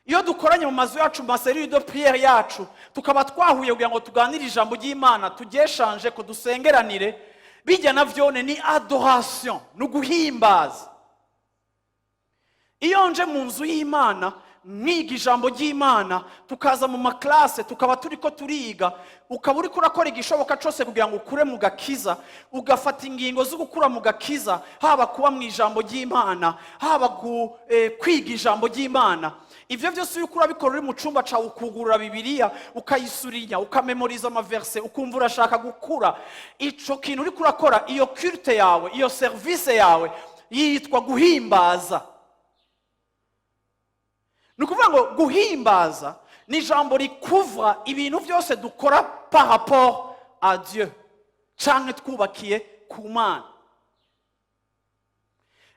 iyo dukoranye mu mazu yacu, mu maserire de prière yacu, tukaba twahuye kugira ngo tuganire ijambo ry'Imana, turyeshanje ko dusengeranire, bijya navyone ni adoration, no guhimbaza. Iyo nje mu nzu y'Imana mwiga ijambo ry'Imana, tukaza mu maklase tukaba turiko turiga, ukaba uri kurakora igishoboka cyose kugira ngo ukure mu gakiza, ugafata ingingo zo gukura mu gakiza, haba kuba mu ijambo ry'Imana, haba kwiga ijambo ry'Imana. Ivyo byose uko urabikora uri mu cumba cawe, ukugurura Bibiliya ukayisurinya, ukamemoriza amaverse, ukumva urashaka gukura, ico kintu uri kurakora, iyo culte yawe, iyo service yawe yitwa guhimbaza. Nukuvuga ngo guhimbaza ni ijambo rikuvra ibintu byose dukora par rapport à Dieu, canke twubakiye ku Mana.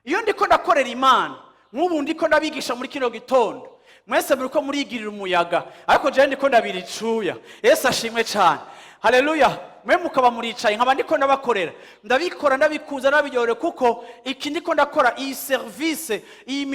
Iyo ndiko ndakorera Imana, nk'ubu ndiko ndabigisha muri kino gitondo, mwese muriko murigirira umuyaga, ariko je ndiko ndabiricuya. Yesu ashimwe cyane, haleluya. Mwe mukaba muricaye, nkaba ndiko ndabakorera, ndabikora ndabikuza nabiryohere, kuko iki ndiko ndakora, iyi service, iyi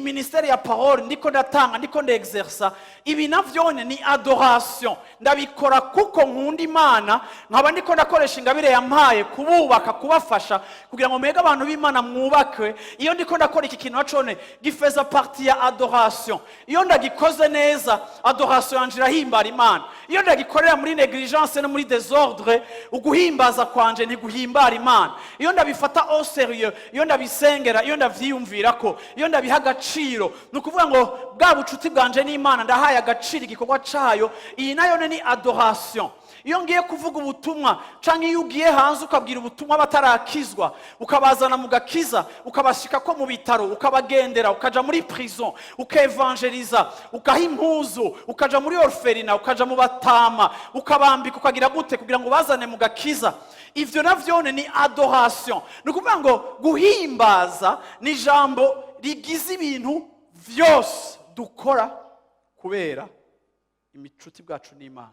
ministère ya parole ndiko ndatanga, ndiko ndexerça, ibi navyone ni adoration. Ndabikora kuko nkunda Imana, nkaba ndiko ndakoresha ingabire yampaye kububaka, kubafasha kugira ngo mwege abantu b'Imana mwubakwe. Iyo ndiko ndakora iki kintu nacone gifeza partie ya adoration. Iyo ndagikoze neza, adoration yanje irahimbara Imana. Iyo ndagikorera muri negligence no muri desordre, uguhimbaza kwanje ntiguhimbara Imana. Iyo ndabifata au sérieux, iyo ndabisengera, iyo ndavyiyumvirako, iyo ndabiha agaciro, nukuvuga ngo bwa bucuti bwanje n'Imana ndahaye agaciro igikorwa cayo, iyi nayo ni adoration. Iyo ngiye kuvuga ubutumwa, canke iyo ugiye hanze ukabwira ubutumwa batarakizwa, ukabazana mu gakiza, ukabashika ko mu bitaro, ukabagendera, ukaja muri prison, ukevangeliza, ukaha impuzu, ukaja muri orphelina, ukaja mu batama, ukabambika, ukagira gute kugira ngo bazane mu gakiza. Ivyo navyone ni adoration. Nukuvuga ngo guhimbaza ni ijambo rigize ibintu vyose dukora kubera imicuti bwacu n'Imana.